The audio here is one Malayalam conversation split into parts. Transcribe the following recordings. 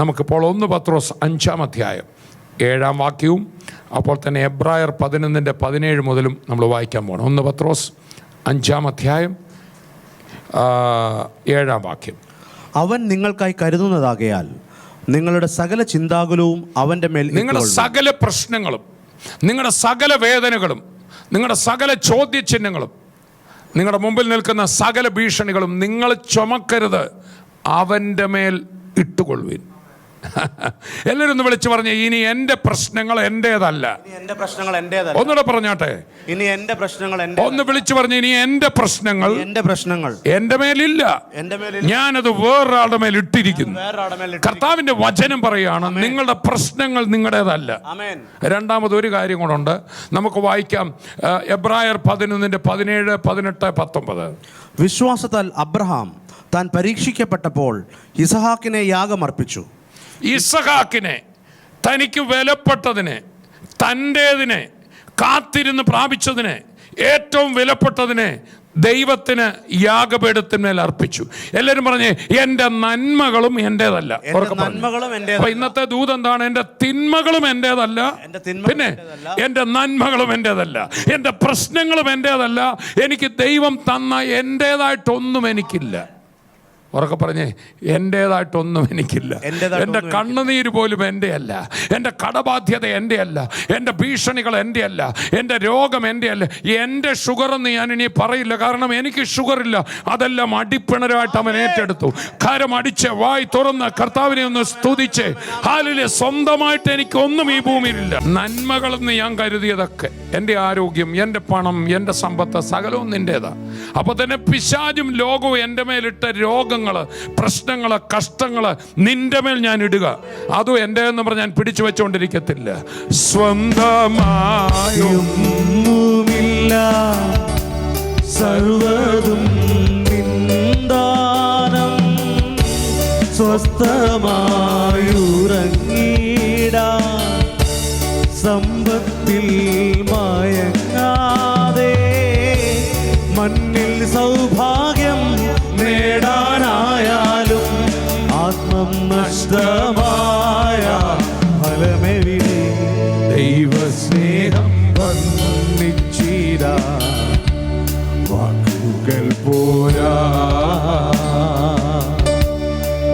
നമുക്കിപ്പോൾ 1 പത്രോസ് 5-ാം അധ്യായം 7-ാം വാക്യവും അപ്പോൾ തന്നെ എബ്രായർ 11:17 മുതലും നമ്മൾ വായിക്കാൻ പോകണം. 1 പത്രോസ് 5-ാം അധ്യായം 7-ാം വാക്യം. അവൻ നിങ്ങൾക്കായി കരുതുന്നതാകയാൽ നിങ്ങളുടെ സകല ചിന്താകുലവും അവൻ്റെ മേൽ, നിങ്ങളുടെ സകല പ്രശ്നങ്ങളും, നിങ്ങളുടെ സകല വേദനകളും, നിങ്ങളുടെ സകല ചോദ്യചിഹ്നങ്ങളും, നിങ്ങളുടെ മുമ്പിൽ നിൽക്കുന്ന സകല ഭീഷണികളും നിങ്ങൾ ചുമക്കരുത്, അവൻ്റെ മേൽ ഇട്ടുകൊള്ളുവിൻ. എല്ലാവരും ഒന്ന് വിളിച്ചു പറഞ്ഞേ, ഇനി എൻ്റെ പ്രശ്നങ്ങൾ എൻ്റേതല്ല. ഒന്നുകൂടെ പറഞ്ഞാട്ടെ, ഇനി എൻ്റെ പ്രശ്നങ്ങൾ ഒന്ന് വിളിച്ചു പറഞ്ഞേ, ഇനി എൻ്റെ പ്രശ്നങ്ങൾ എൻ്റെ മേലില്ല, ഞാനത് വേറൊരാളുടെ മേൽ ഇട്ടിരിക്കുന്നു. കർത്താവിന്റെ വചനം പറയാണ്, നിങ്ങളുടെ പ്രശ്നങ്ങൾ നിങ്ങളുടേതല്ല. രണ്ടാമത് ഒരു കാര്യം കൊണ്ടുണ്ട്, നമുക്ക് വായിക്കാം. എബ്രായർ 11:17, 18, 19. വിശ്വാസത്താൽ അബ്രഹാം താൻ പരീക്ഷിക്കപ്പെട്ടപ്പോൾ ഇസഹാക്കിനെ യാഗമർപ്പിച്ചു. ഇസഹാക്കിനെ, തനിക്ക് വിലപ്പെട്ടതിനെ, തൻ്റേതിനെ, കാത്തിരുന്ന് പ്രാപിച്ചതിനെ, ഏറ്റവും വിലപ്പെട്ടതിനെ ദൈവത്തിന് യാഗപീഠത്തിന്മേൽ അർപ്പിച്ചു. എല്ലാവരും പറഞ്ഞേ, എൻ്റെ നന്മകളും എൻ്റേതല്ല. അപ്പൊ ഇന്നത്തെ ദൂത് എന്താണ്? എൻ്റെ തിന്മകളും എൻ്റേതല്ല, പിന്നെ എൻ്റെ നന്മകളും എൻ്റേതല്ല, എൻ്റെ പ്രശ്നങ്ങളും എൻ്റേതല്ല. എനിക്ക് ദൈവം തന്ന എൻ്റേതായിട്ടൊന്നും എനിക്കില്ല. ഉറക്കെ പറഞ്ഞേ, എൻ്റേതായിട്ടൊന്നും എനിക്കില്ല. എൻ്റെ കണ്ണുനീര് പോലും എൻ്റെ അല്ല, എൻ്റെ കടബാധ്യത എൻ്റെ അല്ല, എൻ്റെ ഭീഷണികൾ എൻ്റെ അല്ല, എൻ്റെ രോഗം എൻ്റെ അല്ല. എൻ്റെ ഷുഗറെന്ന് ഞാൻ ഇനി പറയില്ല, കാരണം എനിക്ക് ഷുഗറില്ല. അതെല്ലാം അടിപ്പിണരായിട്ട് അവൻ ഏറ്റെടുത്തു. കരമടിച്ച് വായി തുറന്ന് കർത്താവിനെ ഒന്ന് സ്തുതിച്ച് ഹാലിലെ സ്വന്തമായിട്ട് എനിക്കൊന്നും ഈ ഭൂമിയിലില്ല. നന്മകളെന്ന് ഞാൻ കരുതിയതൊക്കെ, എൻ്റെ ആരോഗ്യം, എൻ്റെ പണം, എൻ്റെ സമ്പത്ത്, സകലവും നിൻ്റേതാ. അപ്പൊ തന്നെ പിശാചും ലോകവും എൻ്റെ മേലിട്ട രോഗം, പ്രശ്നങ്ങള്, കഷ്ടങ്ങള് നിന്റെ മേൽ ഞാൻ ഇടുക. അതും എൻ്റെ എന്ന് പറഞ്ഞ് ഞാൻ പിടിച്ചു വെച്ചുകൊണ്ടിരിക്കത്തില്ല. സ്വന്തമായൊന്നുമില്ല, സർവ്വതും നിന്ദാനം, സ്വസ്ഥമായുറങ്ങിടാൻ സമ്പത്തിൽ മയങ്ങാതെ മണ്ണിൽ സൗഭാഗ്യം നേടാനായാലും ആത്മം നഷ്ടമായ ഫലമെവിടെ? ദൈവസ്നേഹം വർണ്ണിച്ചിര വാക്കുകൾ പോരാ,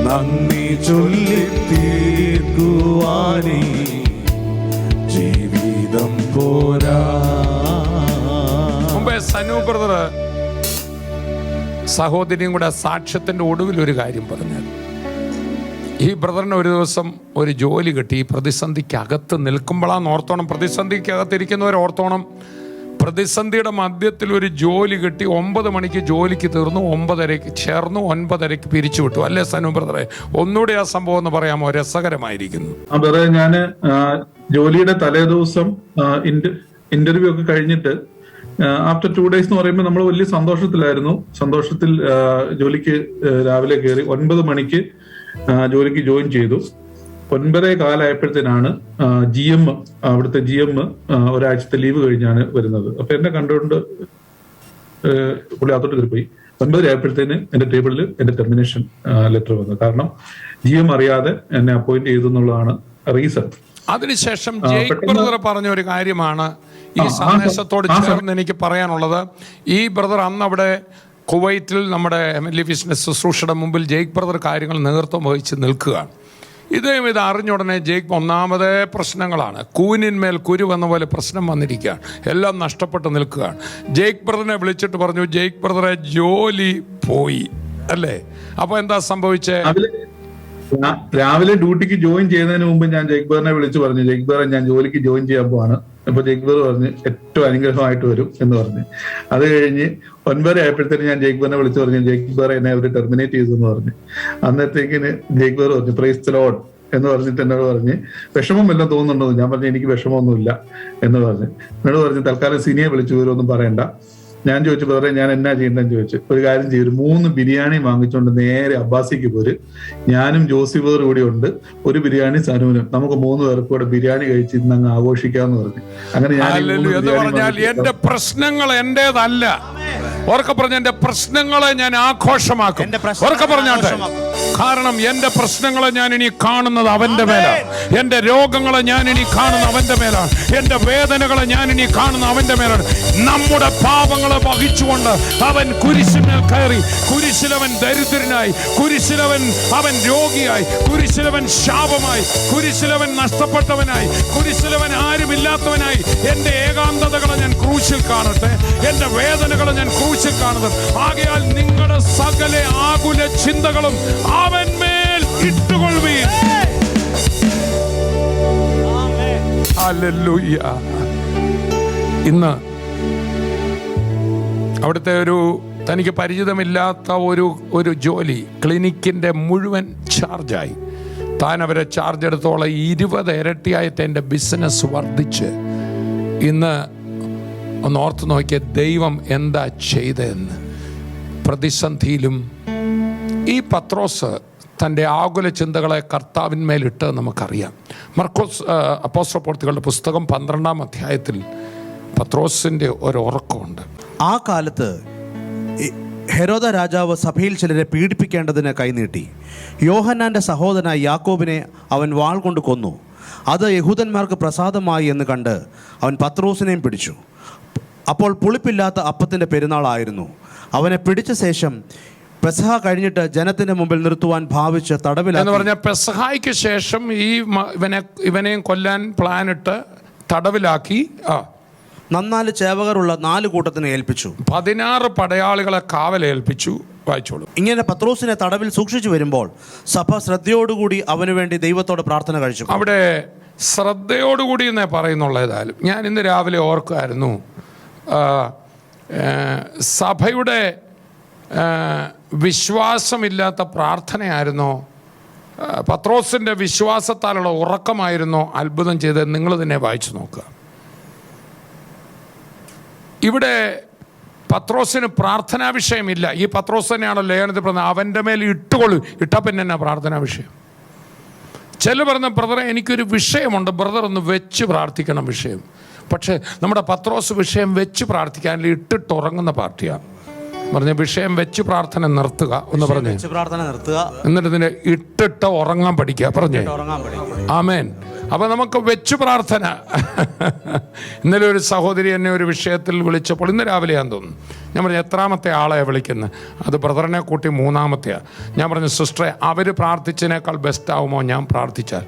നന്ദി ചൊല്ലിത്തീർക്കുവാനേ ജീവിതം പോരാ. മുമ്പേ സനു ബ്രദർ സഹോദരിയും കൂടെ സാക്ഷ്യത്തിൻ്റെ ഒടുവിൽ ഒരു കാര്യം പറഞ്ഞാൽ, ഈ ബ്രദറിന് ഒരു ദിവസം ഒരു ജോലി കിട്ടി. ഈ പ്രതിസന്ധിക്കകത്ത് നിൽക്കുമ്പോഴാണ് ഓർത്തോണം, പ്രതിസന്ധിക്കകത്തിരിക്കുന്നവർ ഓർത്തോണം. പ്രതിസന്ധിയുടെ മധ്യത്തിൽ ഒരു ജോലി കിട്ടി. 9 മണിക്ക് ജോലിക്ക് തീർന്നു, 9:30 ചേർന്നു, 9:30 പിരിച്ചു വിട്ടു. അല്ലേ സനു ബ്രദറെ? ഒന്നുകൂടെ ആ സംഭവം ഒന്ന് പറയാമോ? രസകരമായിരിക്കുന്നു. ഞാൻ ജോലിയുടെ തലേ ദിവസം ഇന്റർവ്യൂ ഒക്കെ കഴിഞ്ഞിട്ട് ആഫ്റ്റർ 2 days എന്ന് പറയുമ്പോൾ നമ്മൾ വലിയ സന്തോഷത്തിലായിരുന്നു. സന്തോഷത്തിൽ ജോലിക്ക് രാവിലെ കയറി 9 മണിക്ക് ജോലിക്ക് ജോയിൻ ചെയ്തു. 9:15 ആയപ്പോഴത്തേനാണ് GM, അവിടുത്തെ GM ഒരാഴ്ചത്തെ ലീവ് കഴിഞ്ഞാണ് വരുന്നത്. അപ്പൊ എന്നെ കണ്ടുകൊണ്ട് പുള്ളി അകത്തോട്ട് കയറിപ്പോയി. 9:30 ആയപ്പോഴത്തേന് എന്റെ ടേബിളിൽ എന്റെ ടെർമിനേഷൻ ലെറ്റർ വന്നു. കാരണം GM അറിയാതെ എന്നെ അപ്പോയിന്റ് ചെയ്തു എന്നുള്ളതാണ് റീസൺ. അതിനുശേഷം ജയ്ക്ക് ബ്രദർ പറഞ്ഞ ഒരു കാര്യമാണ് ഈ സന്ദേശത്തോട് ചേർന്ന് എനിക്ക് പറയാനുള്ളത്. ഈ ബ്രദർ അന്ന് അവിടെ കുവൈറ്റിൽ നമ്മുടെ MLE ബിസിനസ് ശുശ്രൂഷയുടെ മുമ്പിൽ ജയ്ക്ക് ബ്രദർ കാര്യങ്ങൾ നേതൃത്വം വഹിച്ച് നിൽക്കുകയാണ്. ഇത് അറിഞ്ഞ ഉടനെ ജയ്ക്ക് ഒന്നാമതേ പ്രശ്നങ്ങളാണ്. കൂനിന്മേൽ കുരു വന്ന പോലെ പ്രശ്നം വന്നിരിക്കുകയാണ്. എല്ലാം നഷ്ടപ്പെട്ട് നിൽക്കുകയാണ്. ജയ്ക്ക് ബ്രദറിനെ വിളിച്ചിട്ട് പറഞ്ഞു, ജയ്ക്ക് ബ്രദറെ ജോലി പോയി അല്ലേ? അപ്പൊ എന്താ സംഭവിച്ചേ? രാവിലെ ഡ്യൂട്ടിക്ക് ജോയിൻ ചെയ്യുന്നതിന് മുമ്പ് ഞാൻ ജയ്ക്ക് ബ്രദറിനെ വിളിച്ചു പറഞ്ഞു, ജയ്ക്ക് ബ്രദറെ ഞാൻ ജോലിക്ക് ജോയിൻ ചെയ്യാൻ പോവാണ്. അപ്പൊ ജയ്ക്ക് ബ്രദർ പറഞ്ഞ് ഏറ്റവും അനുഗ്രഹമായിട്ട് വരും എന്ന് പറഞ്ഞു. അത് കഴിഞ്ഞ് 9:30 ആയപ്പോഴത്തേന് ഞാൻ ജയ്ക്ക് ബ്രദറിനെ വിളിച്ചു പറഞ്ഞു, ജയ്ക്ക് ബ്രദർ എന്നെ അവർ ടെർമിനേറ്റ് ചെയ്തു എന്ന് പറഞ്ഞു. അന്നത്തേക്കിന് ജയ്ക്ക് ബ്രദർ പറഞ്ഞു, പ്രൈസ് ദി ലോർഡ് എന്ന് പറഞ്ഞിട്ട് എന്നോട് പറഞ്ഞ്, വിഷമം വല്ലതും തോന്നുന്നുണ്ടോ? ഞാൻ പറഞ്ഞു, എനിക്ക് വിഷമമൊന്നുമില്ല എന്ന് പറഞ്ഞു. എന്നോട് പറഞ്ഞു, തൽക്കാലം സിനിയെ വിളിച്ചു വിവരമൊന്നും പറയണ്ട. ഞാൻ ചോദിച്ചു, ബ്രദറെ ഞാൻ എന്നാ ചെയ്യണ്ടെന്ന് ചോദിച്ചു. ഒരു കാര്യം ചെയ്യും, 3 ബിരിയാണി വാങ്ങിച്ചുകൊണ്ട് നേരെ അബ്ബാസിക്ക് പോര്, ഞാനും ജോസി ബ്രദർ കൂടി ഉണ്ട്, ഒരു ബിരിയാണി സനുവിനും, നമുക്ക് 3 പേർക്ക് കൂടെ ബിരിയാണി കഴിച്ച് ഇന്ന് അങ്ങ് ആഘോഷിക്കാന്ന് പറഞ്ഞു. അങ്ങനെ ഞാൻ എന്റെ പ്രശ്നങ്ങൾ എന്റേതല്ല. ഉറക്കെ പറഞ്ഞ എന്റെ പ്രശ്നങ്ങളെ ഞാൻ ആഘോഷമാക്കും. ഉറക്കെ പറഞ്ഞാട്ടെ, കാരണം എൻ്റെ പ്രശ്നങ്ങളെ ഞാൻ ഇനി കാണുന്നത് അവൻ്റെ മേലാണ്, എൻ്റെ രോഗങ്ങളെ ഞാൻ ഇനി കാണുന്ന അവൻ്റെ മേലാണ്, എൻ്റെ വേദനകളെ ഞാൻ ഇനി കാണുന്ന അവൻ്റെ മേലാണ്. നമ്മുടെ പാപങ്ങളെ വഹിച്ചുകൊണ്ട് അവൻ കുരിശിന്മേൽ കയറി. കുരിശിലവൻ ദരിദ്രനായി, കുരിശിലവൻ രോഗിയായി, കുരിശിലവൻ ശാപമായി, കുരിശിലവൻ നഷ്ടപ്പെട്ടവനായി, കുരിശിലവൻ ആരുമില്ലാത്തവനായി. എൻ്റെ ഏകാന്തതകളെ ഞാൻ ക്രൂശിൽ കാണട്ടെ, എൻ്റെ വേദനകളെ ഞാൻ ക്രൂശിൽ കാണട്ടെ. ആകയാൽ നിങ്ങളുടെ സകല ആകുല ചിന്തകളും അവന്മേൽ ഇട്ടുകൊള്ളുവീൻ. ഹല്ലേലൂയ. ഇന്ന് അവിടുത്തെ തനിക്ക് പരിചിതമില്ലാത്ത ഒരു ജോലി, ക്ലിനിക്കിൻ്റെ മുഴുവൻ ചാർജായി. താൻ അവരെ ചാർജ് എടുത്തോളം 20 ഇരട്ടിയായിട്ട് എൻ്റെ ബിസിനസ് വർദ്ധിച്ച്. ഇന്ന് ഒന്ന് ഓർത്ത് നോക്കിയ ദൈവം എന്താ ചെയ്തതെന്ന്. പ്രതിസന്ധിയിലും ഈ പത്രോസ് തൻ്റെ ആകുല ചിന്തകളെ കർത്താവിന്മേലിട്ട് നമുക്കറിയാം. മർക്കോസ് അപ്പോസ്തലപ്രവൃത്തികളുടെ പുസ്തകം 12-ാം അധ്യായത്തിൽ പത്രോസിൻ്റെ ഒരു ഉറക്കമുണ്ട്. ആ കാലത്ത് ഹെരോദ രാജാവ് സഭയിൽ ചിലരെ പീഡിപ്പിക്കേണ്ടതിന് കൈനീട്ടി. യോഹന്നാൻ്റെ സഹോദരനായ യാക്കോബിനെ അവൻ വാൾ കൊണ്ട് കൊന്നു. അത് യഹൂദന്മാർക്ക് പ്രസാദമായി എന്ന് കണ്ട് അവൻ പത്രോസിനെയും പിടിച്ചു. അപ്പോൾ പുളിപ്പില്ലാത്ത അപ്പത്തിൻ്റെ പെരുന്നാളായിരുന്നു. അവനെ പിടിച്ച ശേഷം പെസഹ കഴിഞ്ഞിട്ട് ജനത്തിൻ്റെ മുമ്പിൽ നിർത്തുവാൻ ഭാവിച്ച് തടവിലാക്കി. എന്ന് പറഞ്ഞാൽ പെസഹായ്ക്ക് ശേഷം ഇവനെയും കൊല്ലാൻ പ്ലാനിട്ട് തടവിലാക്കി. 4 ചേവകരുള്ള 4 കൂട്ടത്തിനെ ഏൽപ്പിച്ചു. 16 പടയാളികളെ കാവലേൽപ്പിച്ചു. വായിച്ചോളൂ. ഇങ്ങനെ പത്രോസിനെ തടവിൽ സൂക്ഷിച്ചു വരുമ്പോൾ സഭ ശ്രദ്ധയോടുകൂടി അവന് വേണ്ടി ദൈവത്തോട് പ്രാർത്ഥന കഴിച്ചു. അവിടെ ശ്രദ്ധയോടുകൂടി എന്നേ പറയുന്നുള്ളൂ. ഏതായാലും ഞാൻ ഇന്ന് രാവിലെ ഓർക്കുമായിരുന്നു, സഭയുടെ വിശ്വാസമില്ലാത്ത പ്രാർത്ഥനയായിരുന്നോ പത്രോസിൻ്റെ വിശ്വാസത്താലുള്ള ഉറക്കമായിരുന്നോ അത്ഭുതം ചെയ്തത്? നിങ്ങൾ തന്നെ വായിച്ചു നോക്കുക. ഇവിടെ പത്രോസിന് പ്രാർത്ഥനാ വിഷയമില്ല. ഈ പത്രോസ് തന്നെയാണോ ലേഖനത്തിൽ പറഞ്ഞത്, അവൻ്റെ മേൽ ഇട്ടുകൊള്ളു. ഇട്ടാൽ പിന്നെ എന്നാ പ്രാർത്ഥനാ വിഷയം? ചില പറഞ്ഞ ബ്രദറെ എനിക്കൊരു വിഷയമുണ്ട്, ബ്രദർ ഒന്ന് വെച്ച് പ്രാർത്ഥിക്കണം വിഷയം. പക്ഷേ നമ്മുടെ പത്രോസ് വിഷയം വെച്ച് പ്രാർത്ഥിക്കാനില്ല, ഇട്ടിട്ട് ഉറങ്ങുന്ന പാർട്ടിയാണ്. പറഞ്ഞ വിഷയം വെച്ച് പ്രാർത്ഥന നിർത്തുക എന്ന് പറഞ്ഞു, പ്രാർത്ഥന നിർത്തുക, എന്നിട്ട് ഇതിനെ ഇട്ടിട്ട് ഉറങ്ങാൻ പഠിക്കുക. പറഞ്ഞേ ആമേൻ. അപ്പൊ നമുക്ക് വെച്ച് പ്രാർത്ഥന. ഇന്നലെ ഒരു സഹോദരി എന്നെ ഒരു വിഷയത്തിൽ വിളിച്ചപ്പോൾ, ഇന്ന് രാവിലെയാന്ന് തോന്നുന്നു, ഞാൻ പറഞ്ഞു എത്രാമത്തെ ആളെയാണ് വിളിക്കുന്നത്? അത് ബ്രദറിനെ കൂട്ടി 3-മത്തെയാണ്. ഞാൻ പറഞ്ഞു സിസ്റ്ററെ, അവർ പ്രാർത്ഥിച്ചതിനേക്കാൾ ബെസ്റ്റ് ആവുമോ ഞാൻ പ്രാർത്ഥിച്ചാൽ?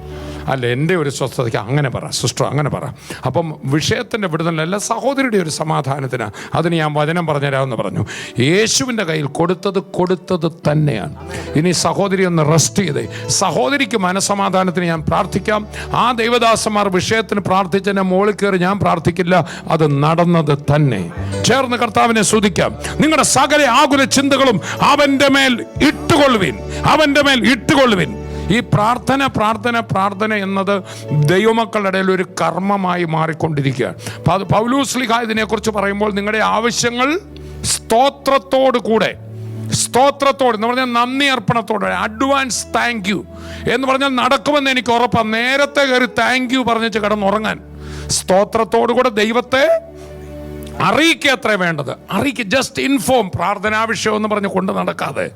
അല്ല, എൻ്റെ ഒരു സ്വസ്ഥതയ്ക്ക് അങ്ങനെ പറ സിസ്റ്റർ, അങ്ങനെ പറ. അപ്പം വിഷയത്തിൻ്റെ വിടുതലല്ല, സഹോദരിയുടെ ഒരു സമാധാനത്തിനാണ്. അതിന് ഞാൻ വചനം പറഞ്ഞുതരാമെന്ന് പറഞ്ഞു. യേശുവിൻ്റെ കയ്യിൽ കൊടുത്തത് തന്നെയാണ്. ഇനി സഹോദരി ഒന്ന് റെസ്റ്റ് ചെയ്തേ. സഹോദരിക്ക് മനസ്സമാധാനത്തിന് ഞാൻ പ്രാർത്ഥിക്കാം. ആ ദൈവദാസന്മാർ വിഷയത്തിന് പ്രാർത്ഥിച്ചതിൻ്റെ മുകളിൽ കയറി ഞാൻ പ്രാർത്ഥിക്കില്ല. അത് നടന്നത് തന്നെ. ചേർന്ന് കർത്താവിനെ സ്തുതിക്കാം. നിങ്ങളുടെ സകല ആകുല ചിന്തകളും അവൻ്റെ മേൽ ഇട്ടുകൊള്ളുവിൻ, അവൻ്റെ മേൽ ഇട്ടുകൊള്ളുവിൻ. ഈ പ്രാർത്ഥന എന്നത് ദൈവമക്കളുടെ ഇടയിൽ ഒരു കർമ്മമായി മാറിക്കൊണ്ടിരിക്കുകയാണ്. പൗലോസ് ശ്ലീഹ ഇതിനെക്കുറിച്ച് പറയുമ്പോൾ നിങ്ങളുടെ ആവശ്യങ്ങൾ സ്തോത്രത്തോട് എന്ന് പറഞ്ഞാൽ നന്ദി അർപ്പണത്തോടെ, അഡ്വാൻസ് താങ്ക് യു എന്ന് പറഞ്ഞാൽ നടക്കുമെന്ന് എനിക്ക് ഉറപ്പാണ്. നേരത്തെ കയറി താങ്ക് യു പറഞ്ഞിട്ട് കിടന്നുറങ്ങാൻ, സ്തോത്രത്തോടു കൂടെ ദൈവത്തെ അറിയിക്കുക അത്രേ വേണ്ടത്. അറിയിക്കുക, ജസ്റ്റ് ഇൻഫോം. പ്രാർത്ഥനാ വിഷയം എന്ന് പറഞ്ഞ് കൊണ്ട് നടക്കാതെ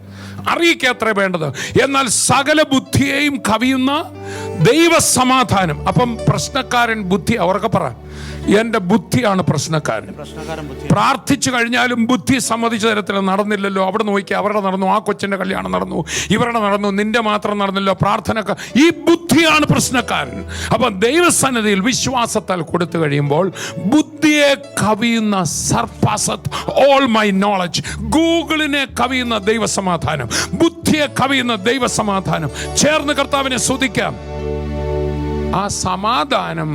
അറിയിക്കുക അത്രേ വേണ്ടത്. എന്നാൽ സകല ബുദ്ധിയെയും കവിയുന്ന ദൈവസമാധാനം. അപ്പം പ്രശ്നക്കാരൻ ബുദ്ധി, അവർക്ക് പറ, എൻ്റെ ബുദ്ധിയാണ് പ്രശ്നക്കാരൻ. പ്രാർത്ഥിച്ചു കഴിഞ്ഞാലും ബുദ്ധി സമ്മതിച്ച തരത്തിൽ നടന്നില്ലല്ലോ. അവിടെ നോക്കി, അവരുടെ നടന്നു, ആ കൊച്ചിൻ്റെ കല്യാണം നടന്നു, ഇവരുടെ നടന്നു, നിന്റെ മാത്രം നടന്നില്ലോ. പ്രാർത്ഥന, ഈ ബുദ്ധിയാണ് പ്രശ്നക്കാരൻ. അപ്പം ദൈവസന്നിധിയിൽ വിശ്വാസത്താൽ കൊടുത്തു കഴിയുമ്പോൾ ബുദ്ധിയെ കവിയുന്ന സർപ്പാസത്ത് ഓൾ മൈ നോളജ്, ഗൂഗിളിനെ കവിയുന്ന ദൈവസമാധാനം, ബുദ്ധിയെ കവിയുന്ന ദൈവസമാധാനം. ചേർന്ന് കർത്താവിനെ സ്തുതിക്കാം. ആ സമാധാനം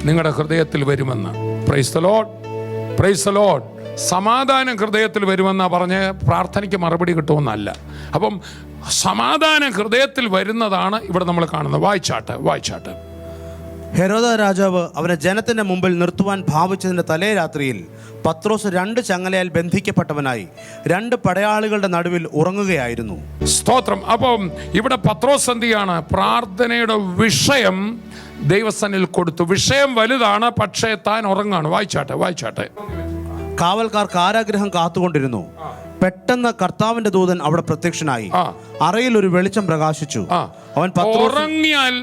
നിങ്ങളുടെ ഹൃദയത്തിൽ വരുമെന്ന്. Praise the Lord, praise the Lord. സമാധാനം ഹൃദയത്തിൽ വരുമെന്നാ പറഞ്ഞ് പ്രാർത്ഥനയ്ക്ക് മറുപടി കിട്ടുമെന്നല്ല. അപ്പം സമാധാനം ഹൃദയത്തിൽ വരുന്നതാണ് ഇവിടെ നമ്മൾ കാണുന്നത്. വായിച്ചാട്ട്. ഹെരോദ രാജാവ് അവനെ ജനത്തിന്റെ മുമ്പിൽ നിർത്തുവാൻ ഭാവിച്ചതിന്റെ തലേ രാത്രിയിൽ പത്രോസ് 2 ചങ്ങലയാൽ ബന്ധിക്കപ്പെട്ടവനായി 2 പടയാളികളുടെ നടുവിൽ ഉറങ്ങുകയായിരുന്നു. സ്തോത്രം. അപ്പം ഇവിടെ പത്രോസ് എന്തിയാണ്? പ്രാർത്ഥനയുടെ വിഷയം ദൈവസന്നിധിയിൽ കൊടുത്തു. വിഷയം വലുതാണ്, പക്ഷേ താൻ ഉറങ്ങാണ്. വായിച്ചാട്ടെ. കാവൽക്കാർ കാരാഗ്രഹം കാത്തുകൊണ്ടിരുന്നു. പെട്ടെന്ന് കർത്താവിന്റെ ദൂതൻ അവിടെ പ്രത്യക്ഷനായി. ആ. അറയിൽ ഒരു വെളിച്ചം പ്രകാശിച്ചു. ആ. അവൻ ഉറങ്ങിയാൽ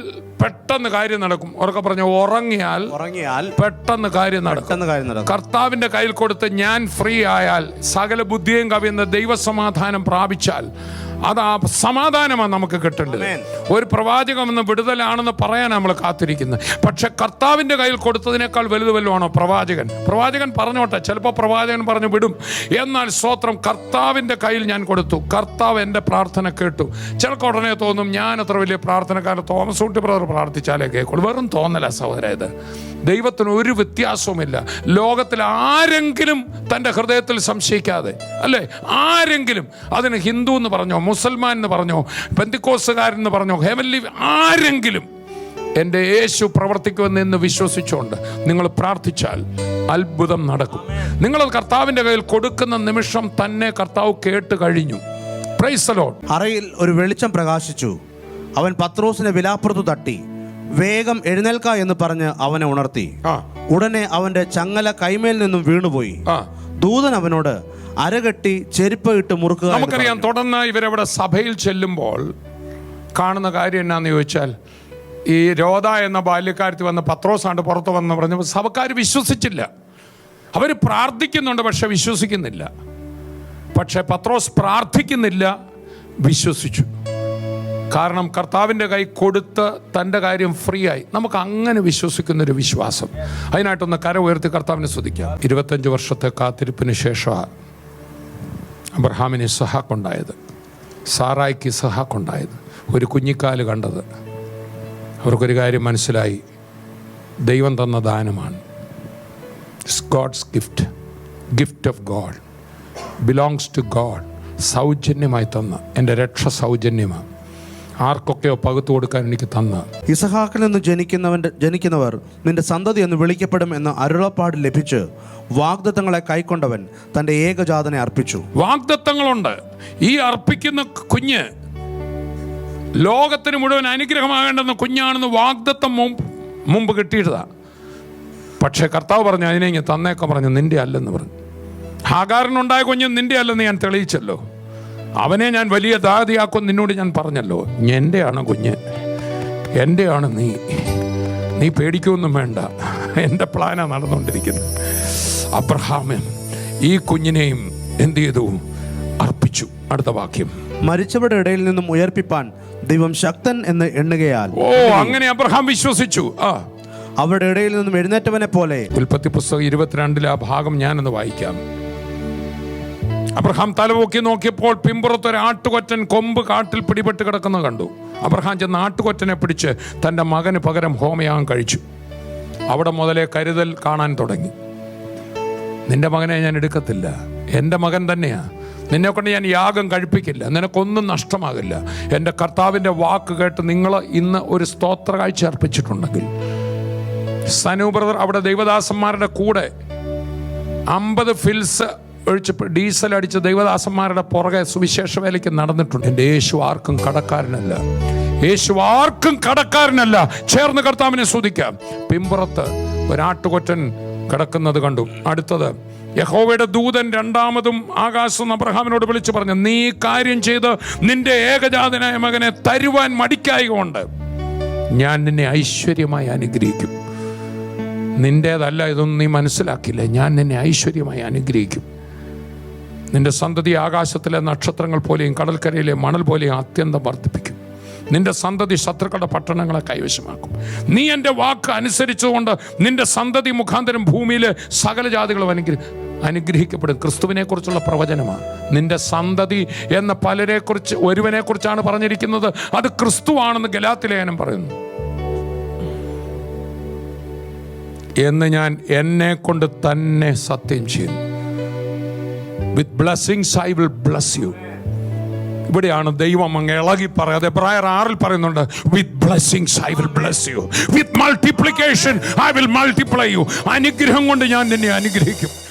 പെട്ടെന്ന് കാര്യം നടക്കും. ഉറക്കെ പറഞ്ഞു, ഉറങ്ങിയാൽ പെട്ടെന്ന് കാര്യം നടക്കും. കർത്താവിന്റെ കയ്യിൽ കൊടുത്ത് ഞാൻ ഫ്രീ ആയാൽ, സകല ബുദ്ധിയും കവിയുന്ന ദൈവസമാധാനം പ്രാപിച്ചാൽ, അത് ആ സമാധാനമാണ് നമുക്ക് കിട്ടേണ്ടത്. ഒരു പ്രവാചകം എന്ന വിടുതലാണെന്ന് പറയാൻ നമ്മൾ കാത്തിരിക്കുന്നത്. പക്ഷെ കർത്താവിന്റെ കയ്യിൽ കൊടുത്തതിനേക്കാൾ വലുത് വല്ലതുമാണോ പ്രവാചകൻ പറഞ്ഞോട്ടെ, ചിലപ്പോൾ പ്രവാചകൻ പറഞ്ഞു വിടും. എന്നാൽ സ്തോത്രം, കർത്താവിന്റെ കയ്യിൽ ഞാൻ കൊടുത്തു. കർത്താവ് എൻ്റെ പ്രാർത്ഥന കേട്ടു. ചിലർക്ക് ഉടനെ തോന്നും, ഞാൻ അത്ര വലിയ പ്രാർത്ഥനക്കാരൻ, തോമസ് ഊട്ടി ബ്രദർ പ്രാർത്ഥിച്ചാലേ കേൾക്കുള്ളൂ. വെറും തോന്നല സഹോദര. ഇത് ദൈവത്തിന് ഒരു വ്യത്യാസവുമില്ല. ലോകത്തിൽ ആരെങ്കിലും തൻ്റെ ഹൃദയത്തിൽ സംശയിക്കാതെ, അല്ലേ, ആരെങ്കിലും, അതിന് ഹിന്ദു എന്ന് പറഞ്ഞോ, മുസൽമാൻ എന്ന് പറഞ്ഞോ, പെന്തിക്കോസുകാരൻ എന്ന് പറഞ്ഞോ, ഹെവൻലി, ആരെങ്കിലും എൻ്റെ യേശു പ്രവർത്തിക്കുമെന്ന് എന്ന് വിശ്വസിച്ചുകൊണ്ട് നിങ്ങൾ പ്രാർത്ഥിച്ചാൽ അത്ഭുതം നടക്കും. നിങ്ങൾ കർത്താവിൻ്റെ കയ്യിൽ കൊടുക്കുന്ന നിമിഷം തന്നെ കർത്താവ് കേട്ട് കഴിഞ്ഞു. Praise the Lord. അറയിൽ ഒരു വെളിച്ചം പ്രകാശിച്ചു. അവൻ പത്രോസിനെ വിലാപ്പുറത്തു തട്ടി, വേഗം എഴുന്നേൽക്ക എന്ന് പറഞ്ഞ് അവനെ ഉണർത്തി. ഉടനെ അവന്റെ ചങ്ങല കൈമേൽ നിന്നും വീണുപോയി. ദൂതൻ അവനോട് അരകെട്ടി ചെരുപ്പ് ഇട്ട് മുറുക്കുക. നമുക്കറിയാം, തുടർന്ന് ഇവരവിടെ സഭയിൽ ചെല്ലുമ്പോൾ കാണുന്ന കാര്യം എന്നാന്ന് ചോദിച്ചാൽ, ഈ രോധ എന്ന ബാല്യക്കാരത്തിൽ വന്ന് പത്രോസാണ്ട് പുറത്ത് വന്ന് പറഞ്ഞപ്പോൾ സഭക്കാർ വിശ്വസിച്ചില്ല. അവർ പ്രാർത്ഥിക്കുന്നുണ്ട്, പക്ഷെ വിശ്വസിക്കുന്നില്ല. പക്ഷെ പത്രോസ് പ്രാർത്ഥിക്കുന്നില്ല, വിശ്വസിച്ചു. കാരണം കർത്താവിൻ്റെ കൈ കൊടുത്ത് തൻ്റെ കാര്യം ഫ്രീ ആയി. നമുക്ക് അങ്ങനെ വിശ്വസിക്കുന്നൊരു വിശ്വാസം, അതിനായിട്ടൊന്ന് കര ഉയർത്തി കർത്താവിനെ സ്തുതിക്കാം. 25 വർഷത്തെ കാത്തിരിപ്പിന് ശേഷമാണ് അബ്രഹാമിന് ഇസ്ഹാക്കുണ്ടായത്, സാറായിക്ക് ഇസ്ഹാക്കുണ്ടായത്, ഒരു കുഞ്ഞിക്കാല് കണ്ടത്. അവർക്കൊരു കാര്യം മനസ്സിലായി, ദൈവം തന്ന ദാനമാണ്. God's gift of God, belongs to God. സൗജന്യമായി തന്ന എൻ്റെ രക്ഷ സൗജന്യമാണ്. ആർക്കൊക്കെയോ പകുത്തു കൊടുക്കാൻ എനിക്ക് തന്ന. ഇസഹാക്കിൽ നിന്ന് ജനിക്കുന്നവർ നിന്റെ സന്തതി എന്ന് വിളിക്കപ്പെടും എന്ന അരുളപ്പാട് ലഭിച്ച് വാഗ്ദത്തങ്ങളെ കൈക്കൊണ്ടവൻ തൻ്റെ ഏകജാതനെ അർപ്പിച്ചു. വാഗ്ദത്തങ്ങളുണ്ട്. ഈ അർപ്പിക്കുന്ന കുഞ്ഞ് ലോകത്തിന് മുഴുവൻ അനുഗ്രഹമാകേണ്ടെന്ന കുഞ്ഞാണെന്ന് വാഗ്ദത്തം മുമ്പ് കിട്ടിയതാ. പക്ഷേ കർത്താവ് പറഞ്ഞു, അതിനെ ഇങ്ങനെ തന്നേക്ക പറഞ്ഞു, നിന്റെ അല്ലെന്ന് പറഞ്ഞു. ഹാഗാറിനുണ്ടായ കുഞ്ഞ് നിന്റെ അല്ലെന്ന് ഞാൻ തെളിയിച്ചല്ലോ. അവനെ ഞാൻ വലിയ ദാദിയാക്കും നിന്നോട് ഞാൻ പറഞ്ഞല്ലോ. എൻ്റെയാണ് കുഞ്ഞ്, എൻ്റെയാണ് നീ പേടിക്കൊന്നും വേണ്ട. എൻ്റെ പ്ലാനാണ് നടന്നുകൊണ്ടിരിക്കുന്നത്. അബ്രഹാമൻ ഈ കുഞ്ഞിനെയും എന്ത് ചെയ്തു? അർപ്പിച്ചു. അടുത്ത വാക്യം, മരിച്ചവരുടെ ഇടയിൽ നിന്നും ഉയർപ്പിപ്പാൻ ദൈവം ശക്തൻ എന്ന് എണ്ണുകയാൽ. അങ്ങനെ അബ്രഹാം വിശ്വസിച്ചു. അവരുടെ ഇടയിൽ നിന്നും എഴുന്നേറ്റവനെ പോലെ. ഉൽപ്പത്തി പുസ്തകം 22 ആ ഭാഗം ഞാനൊന്ന് വായിക്കാം. അബ്രഹാം തലപൊക്കി നോക്കിയപ്പോൾ പിമ്പുറത്ത് ഒരു ആട്ടുകൊറ്റൻ കൊമ്പ് കാട്ടിൽ പിടിപെട്ട് കിടക്കുന്നത് കണ്ടു. അബ്രഹാം ചെന്ന് ആട്ടുകൊറ്റനെ പിടിച്ച് തൻ്റെ മകന് പകരം ഹോമയാഗം കഴിച്ചു. അവിടെ മുതലേ കരുതൽ കാണാൻ തുടങ്ങി. നിന്റെ മകനെ ഞാൻ എടുക്കത്തില്ല, എൻ്റെ മകൻ തന്നെയാ. നിന്നെ കൊണ്ട് ഞാൻ യാഗം കഴിപ്പിക്കില്ല, നിനക്കൊന്നും നഷ്ടമാകില്ല. എൻ്റെ കർത്താവിൻ്റെ വാക്ക് കേട്ട് നിങ്ങൾ ഇന്ന് ഒരു സ്തോത്ര കാഴ്ച അർപ്പിച്ചിട്ടുണ്ടെങ്കിൽ, സനു ബ്രദർ അവിടെ ദൈവദാസന്മാരുടെ കൂടെ 50 ഫിൽസ് ഒഴിച്ച് ഡീസൽ അടിച്ച് ദൈവദാസന്മാരുടെ പുറകെ സുവിശേഷ വേലയ്ക്ക് നടന്നിട്ടുണ്ട്. എൻ്റെ യേശു ആർക്കും കടക്കാരനല്ല, യേശു ആർക്കും കടക്കാരനല്ല. ചേർന്ന് കർത്താവിനെ സ്തുതിക്കാം. പിമ്പുറത്ത് ഒരാട്ടുകൊറ്റൻ കിടക്കുന്നത് കണ്ടു. അടുത്തത്, യഹോവയുടെ ദൂതൻ രണ്ടാമതും ആകാശം അബ്രഹാമിനോട് വിളിച്ചു പറഞ്ഞു, നീ കാര്യം ചെയ്ത് നിന്റെ ഏകജാതനായ മകനെ തരുവാൻ മടിക്കായകൊണ്ട് ഞാൻ നിന്നെ ഐശ്വര്യമായി അനുഗ്രഹിക്കും. നിന്റേതല്ല ഇതൊന്നും നീ മനസ്സിലാക്കില്ല. ഞാൻ നിന്നെ ഐശ്വര്യമായി അനുഗ്രഹിക്കും. നിന്റെ സന്തതി ആകാശത്തിലെ നക്ഷത്രങ്ങൾ പോലെയും കടൽക്കരയിലെ മണൽ പോലെയും അത്യന്തം വർദ്ധിപ്പിക്കും. നിന്റെ സന്തതി ശത്രുക്കളുടെ പട്ടണങ്ങളെ കൈവശമാക്കും. നീ എൻ്റെ വാക്ക് അനുസരിച്ചുകൊണ്ട് നിന്റെ സന്തതി മുഖാന്തരം ഭൂമിയിലെ സകല ജാതികളും അനുഗ്രഹിക്കപ്പെടും. ക്രിസ്തുവിനെ കുറിച്ചുള്ള പ്രവചനമാണ്. നിന്റെ സന്തതി എന്ന പലരെക്കുറിച്ച് ഒരുവനെ കുറിച്ചാണ് പറഞ്ഞിരിക്കുന്നത്. അത് ക്രിസ്തുവാണെന്ന് ഗലാത്യലേഖനം പറയുന്നു. എന്ന് ഞാൻ എന്നെ കൊണ്ട് തന്നെ സത്യം ചെയ്യുന്നു. വിത്ത് blessings I will bless you. ഇവിടെയാണ് ദൈവം അങ്ങ് ഇളകി പറയാതെ എബ്രായർ 6 പറയുന്നുണ്ട്, വിത്ത് blessings I will bless you, with multiplication I will multiply U. അനുഗ്രഹം കൊണ്ട് ഞാൻ നിന്നെ അനുഗ്രഹിക്കും.